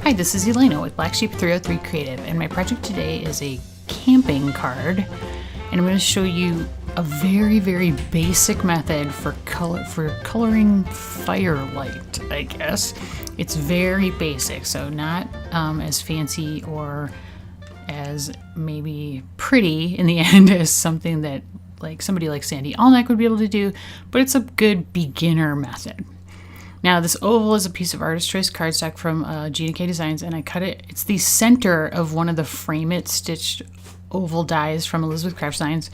Hi, this is Elena with Black Sheep 303 Creative, and my project today is a camping card, and I'm going to show you a very, very basic method for coloring firelight, I guess. It's very basic, so not as fancy or as maybe pretty in the end as something that like somebody like Sandy Allneck would be able to do, but it's a good beginner method. Now, this oval is a piece of Artist Choice cardstock from Gina K Designs, and I cut it. It's the center of one of the Frame It stitched oval dies from Elizabeth Craft Designs.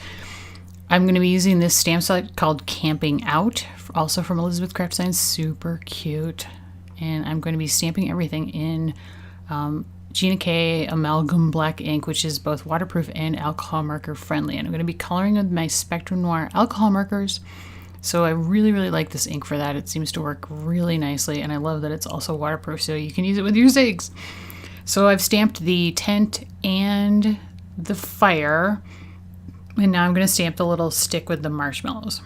I'm going to be using this stamp set called Camping Out, also from Elizabeth Craft Designs. Super cute. And I'm going to be stamping everything in Gina K Amalgam black ink, which is both waterproof and alcohol marker friendly. And I'm going to be coloring with my Spectrum Noir alcohol markers. So I really, really like this ink for that. It seems to work really nicely, and I love that it's also waterproof, so you can use it with your zigs. So I've stamped the tent and the fire, and now I'm going to stamp the little stick with the marshmallows.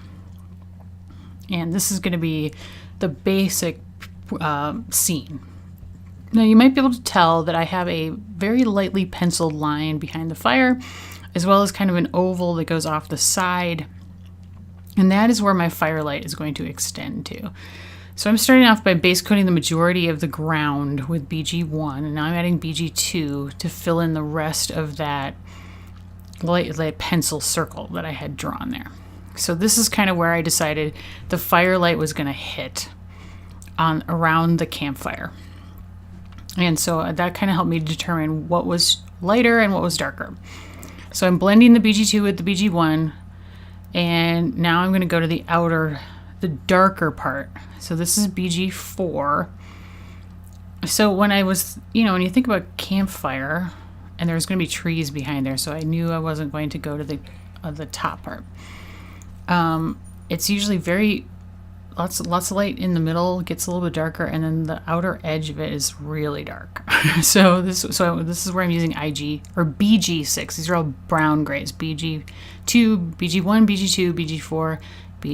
And this is going to be the basic scene. Now you might be able to tell that I have a very lightly penciled line behind the fire, as well as kind of an oval that goes off the side. And that is where my firelight is going to extend to. So I'm starting off by base coating the majority of the ground with BG1, and now I'm adding BG2 to fill in the rest of that light pencil circle that I had drawn there. So this is kind of where I decided the firelight was going to hit on around the campfire. And so that kind of helped me determine what was lighter and what was darker. So I'm blending the BG2 with the BG1. And now I'm going to go to the darker part. So this is BG4. So when I was, when you think about campfire, and there's going to be trees behind there, so I knew I wasn't going to go to the top part. It's usually lots of light in the middle, gets a little bit darker, and then the outer edge of it is really dark. so this is where I'm using IG or BG6. These are all brown grays. BG2, BG1, BG2, BG4,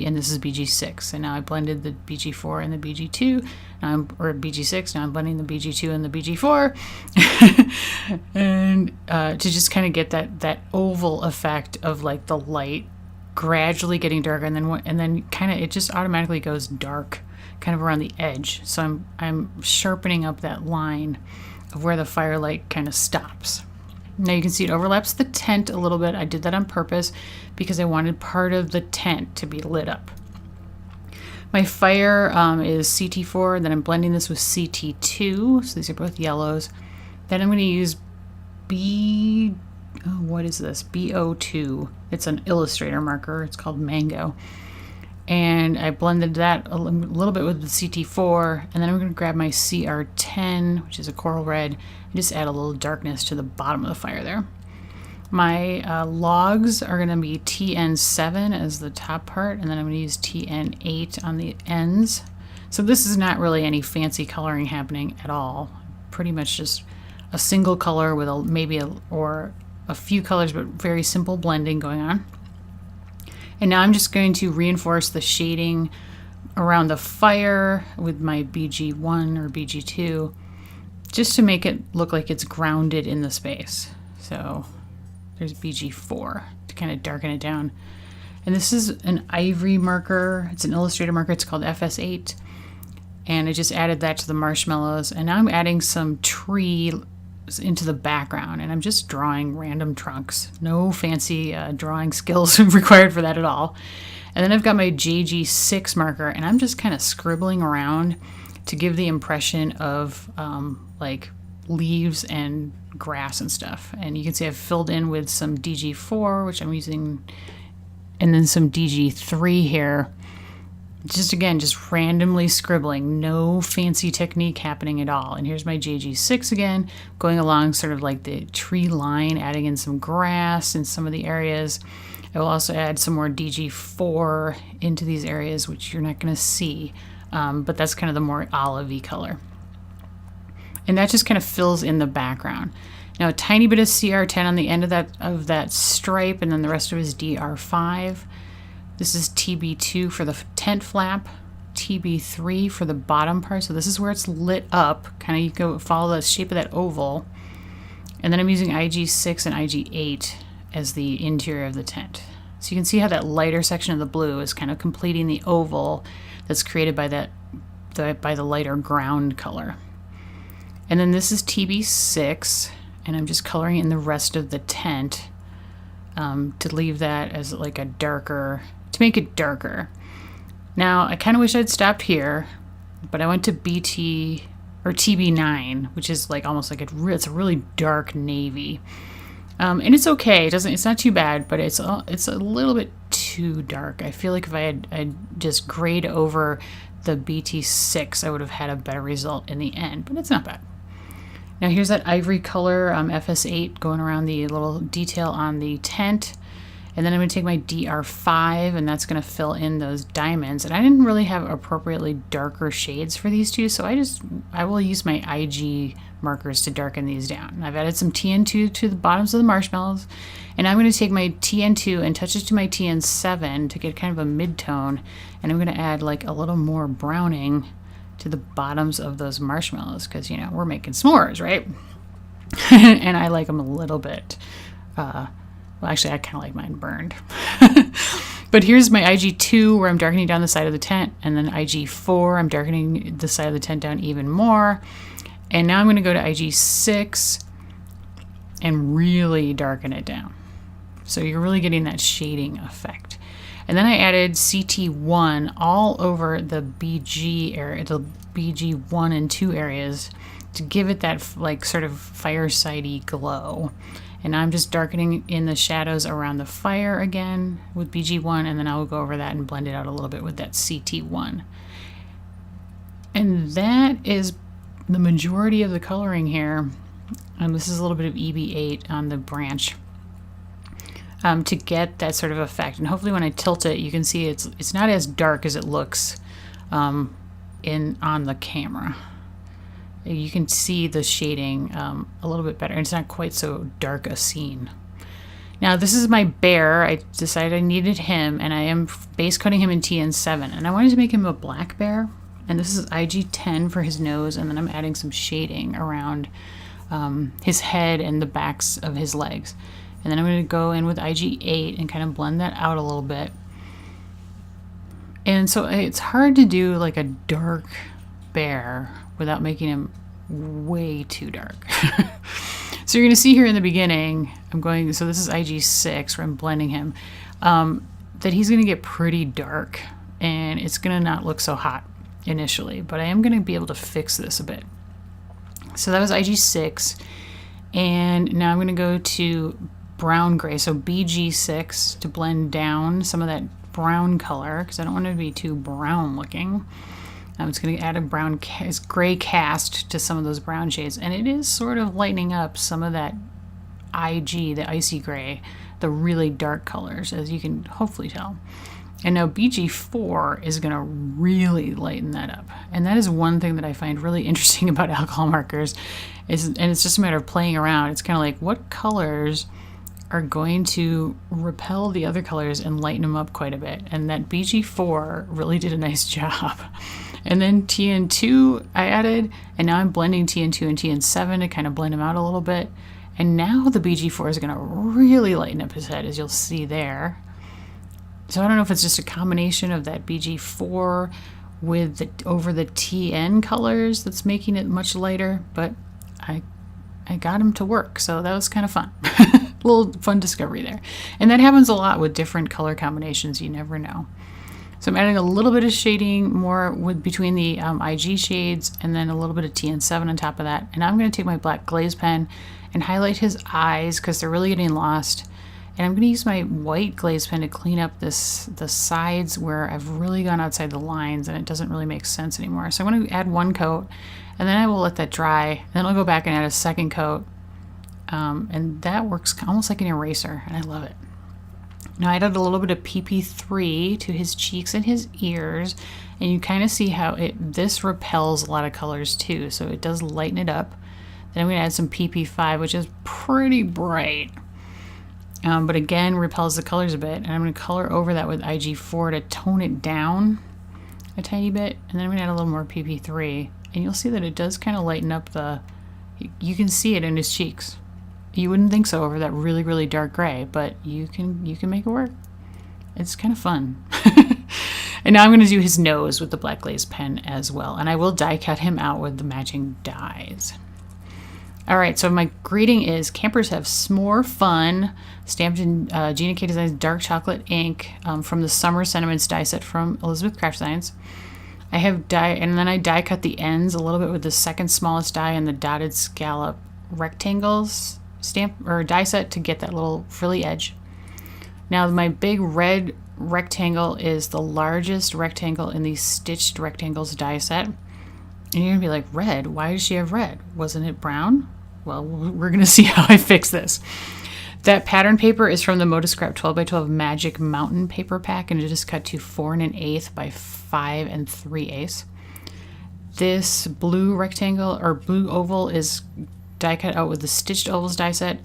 and this is BG6. And now I blended the BG4 and the BG2, or BG6. Now I'm blending the BG2 and the BG4, and to just kind of get that oval effect of like the light gradually getting darker, and then kind of it just automatically goes dark kind of around the edge. So I'm sharpening up that line of where the firelight kind of stops. Now you can see it overlaps the tent a little bit. I did that on purpose because I wanted part of the tent to be lit up. My fire is CT4, and then I'm blending this with CT2, so these are both yellows. Then I'm going to use what is this? BO2. It's an Illustrator marker. It's called Mango. And I blended that a little bit with the CT4. And then I'm going to grab my CR10, which is a coral red, and just add a little darkness to the bottom of the fire there. My logs are going to be TN7 as the top part, and then I'm going to use TN8 on the ends. So this is not really any fancy coloring happening at all. Pretty much just a single color with a few colors, but very simple blending going on. And now I'm just going to reinforce the shading around the fire with my BG1 or BG2, just to make it look like it's grounded in the space. So there's BG4 to kind of darken it down. And this is an ivory marker. It's an Illustrator marker. It's called FS8. And I just added that to the marshmallows. And now I'm adding some tree into the background, and I'm just drawing random trunks. No fancy drawing skills required for that at all. And then I've got my JG6 marker, and I'm just kind of scribbling around to give the impression of like leaves and grass and stuff. And you can see I've filled in with some DG4, which I'm using, and then some DG3 here. Just randomly scribbling, no fancy technique happening at all. And here's my JG6 again, going along sort of like the tree line, adding in some grass in some of the areas. I will also add some more DG4 into these areas, which you're not going to see, but that's kind of the more olivey color. And that just kind of fills in the background. Now a tiny bit of CR10 on the end of that stripe, and then the rest of it is DR5. This is TB2 for the tent flap. TB3 for the bottom part. So this is where it's lit up. Kind of you go follow the shape of that oval. And then I'm using IG6 and IG8 as the interior of the tent. So you can see how that lighter section of the blue is kind of completing the oval that's created by by the lighter ground color. And then this is TB6, and I'm just coloring in the rest of the tent to leave that as like a darker, to make it darker. Now, I kind of wish I'd stopped here, but I went to BT or TB9, which is like almost like it's a really dark navy. And it's okay. It's not too bad, but it's a little bit too dark. I feel like if I'd just grayed over the BT6, I would have had a better result in the end, but it's not bad. Now here's that ivory color FS8 going around the little detail on the tent. And then I'm going to take my DR5, and that's going to fill in those diamonds. And I didn't really have appropriately darker shades for these two, so I will use my IG markers to darken these down. I've added some TN2 to the bottoms of the marshmallows, and I'm going to take my TN2 and touch it to my TN7 to get kind of a mid-tone, and I'm going to add like a little more browning to the bottoms of those marshmallows, because, you know, we're making s'mores, right? And I like them a little bit well, actually, I kind of like mine burned. But here's my IG2 where I'm darkening down the side of the tent, and then IG4, I'm darkening the side of the tent down even more. And now I'm going to go to IG6 and really darken it down. So you're really getting that shading effect. And then I added CT1 all over the BG area, the BG1 and 2 areas, to give it that like sort of fireside-y glow. And now I'm just darkening in the shadows around the fire again with BG1, and then I'll go over that and blend it out a little bit with that CT1. And that is the majority of the coloring here. And this is a little bit of EB8 on the branch to get that sort of effect. And hopefully when I tilt it, you can see it's not as dark as it looks on the camera. You can see the shading a little bit better, and it's not quite so dark a scene. Now this is my bear. I decided I needed him, and I am base coating him in TN7, and I wanted to make him a black bear, and this is IG10 for his nose, and then I'm adding some shading around his head and the backs of his legs. And then I'm going to go in with IG8 and kind of blend that out a little bit. And so it's hard to do like a dark bear without making him way too dark. So you're going to see here in the beginning, so this is IG6 where I'm blending him, that he's going to get pretty dark, and it's going to not look so hot initially, but I am going to be able to fix this a bit. So that was IG6, and now I'm going to go to brown gray, so BG6, to blend down some of that brown color, because I don't want it to be too brown looking. I'm just going to add a gray cast to some of those brown shades, and it is sort of lightening up some of that IG, the icy gray, the really dark colors, as you can hopefully tell. And now BG4 is going to really lighten that up. And that is one thing that I find really interesting about alcohol markers, and it's just a matter of playing around. It's kind of like, what colors are going to repel the other colors and lighten them up quite a bit. And that BG4 really did a nice job. And then TN2 I added, and now I'm blending TN2 and TN7 to kind of blend them out a little bit. And now the BG4 is going to really lighten up his head, as you'll see there. So I don't know if it's just a combination of that BG4 with over the TN colors that's making it much lighter, but I got him to work, so that was kind of fun. A little fun discovery there. And that happens a lot with different color combinations. You never know. So I'm adding a little bit of shading more between the IG shades, and then a little bit of TN7 on top of that. And I'm going to take my black glaze pen and highlight his eyes because they're really getting lost. And I'm going to use my white glaze pen to clean up the sides where I've really gone outside the lines and it doesn't really make sense anymore. So I'm going to add one coat, and then I will let that dry. And then I'll go back and add a second coat. And that works almost like an eraser, and I love it. Now I added a little bit of PP3 to his cheeks and his ears, and you kind of see how this repels a lot of colors too, so it does lighten it up. Then I'm going to add some PP5, which is pretty bright, but again repels the colors a bit, and I'm going to color over that with IG4 to tone it down a tiny bit, and then I'm going to add a little more PP3, and you'll see that it does kind of lighten up the, you can see it in his cheeks. You wouldn't think so over that really, really dark gray, but you can make it work. It's kind of fun. And now I'm going to do his nose with the black glaze pen as well, and I will die cut him out with the matching dyes. All right, so my greeting is Campers Have S'more Fun, stamped in Gina K Designs dark chocolate ink from the Summer Sentiments die set from Elizabeth Craft Designs. I have and then I die cut the ends a little bit with the second smallest die and the dotted scallop rectangles stamp or die set to get that little frilly edge. Now my big red rectangle is the largest rectangle in the stitched rectangles die set. And you're gonna be like, red? Why does she have red? Wasn't it brown? Well, we're gonna see how I fix this. That pattern paper is from the Modiscrap 12x12 Magic Mountain paper pack, and it is cut to 4 1/8 by 5 3/8. This blue rectangle or blue oval is die cut out with the stitched ovals die set.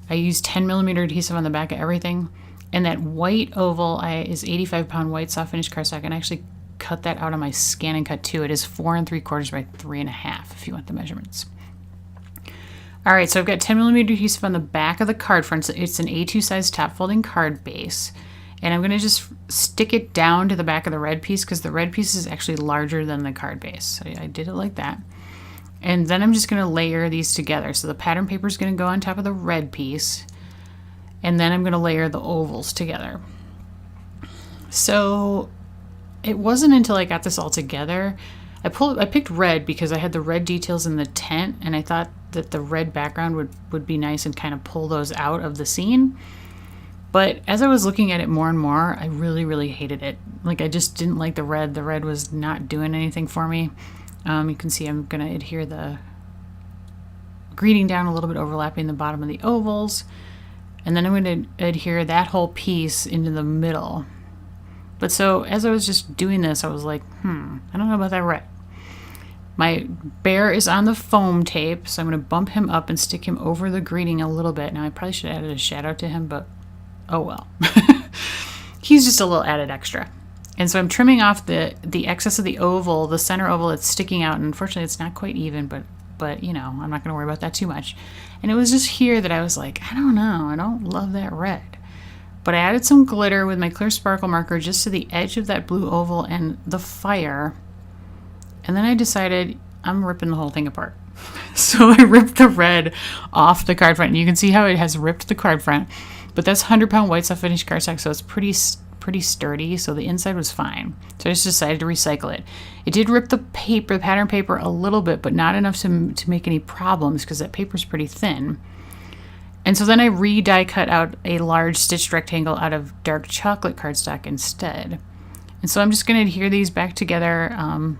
I use 10mm adhesive on the back of everything, and that white oval is 85-pound white soft finish cardstock, and I actually cut that out on my Scan and Cut too. It is 4 3/4 by 3 1/2 if you want the measurements. All right, so I've got 10mm adhesive on the back of the card front. So it's an A2 size top folding card base, and I'm going to just stick it down to the back of the red piece because the red piece is actually larger than the card base. So I did it like that. And then I'm just going to layer these together. So the pattern paper is going to go on top of the red piece, and then I'm going to layer the ovals together. So it wasn't until I got this all together, I picked red because I had the red details in the tent, and I thought that the red background would be nice and kind of pull those out of the scene. But as I was looking at it more and more, I really, really hated it. Like, I just didn't like the red. The red was not doing anything for me. You can see I'm going to adhere the greeting down a little bit, overlapping the bottom of the ovals. And then I'm going to adhere that whole piece into the middle. But so as I was just doing this, I was like, I don't know about that red. My bear is on the foam tape, so I'm going to bump him up and stick him over the greeting a little bit. Now, I probably should have added a shadow to him, but oh well. He's just a little added extra. And so I'm trimming off the excess of the oval, the center oval that's sticking out, and unfortunately it's not quite even, but you know, I'm not going to worry about that too much. And it was just here that I was like, I don't know, I don't love that red. But I added some glitter with my clear sparkle marker just to the edge of that blue oval and the fire. And then I decided I'm ripping the whole thing apart. So I ripped the red off the card front. And you can see how it has ripped the card front. But that's 100-pound white soft finish cardstock, so it's pretty sturdy. So the inside was fine. So I just decided to recycle it. It did rip the paper, the pattern paper, a little bit, but not enough to make any problems because that paper's pretty thin. And so then I die cut out a large stitched rectangle out of dark chocolate cardstock instead. And so I'm just going to adhere these back together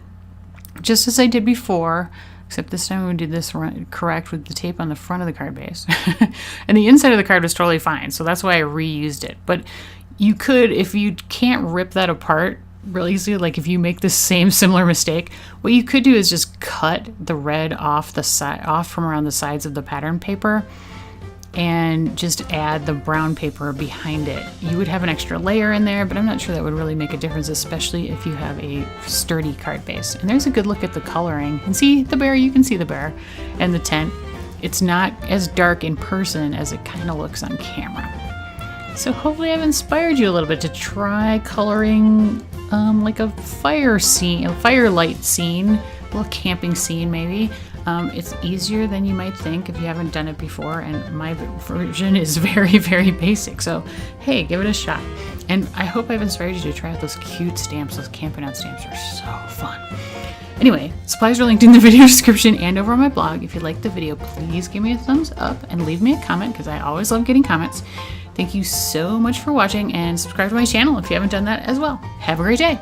just as I did before, except this time we did this correct with the tape on the front of the card base. And the inside of the card was totally fine, so that's why I reused it. But you could, if you can't rip that apart really easily, like if you make the same similar mistake, what you could do is just cut the red off from around the sides of the pattern paper and just add the brown paper behind it. You would have an extra layer in there, but I'm not sure that would really make a difference, especially if you have a sturdy card base. And there's a good look at the coloring. And see the bear, you can see the bear and the tent. It's not as dark in person as it kind of looks on camera. So hopefully I've inspired you a little bit to try coloring like a fire scene, a firelight scene, a little camping scene maybe. It's easier than you might think if you haven't done it before, and my version is very, very basic. So, hey, give it a shot. And I hope I've inspired you to try out those cute stamps. Those camping out stamps are so fun. Anyway, supplies are linked in the video description and over on my blog. If you liked the video, please give me a thumbs up and leave me a comment because I always love getting comments. Thank you so much for watching, and subscribe to my channel if you haven't done that as well. Have a great day.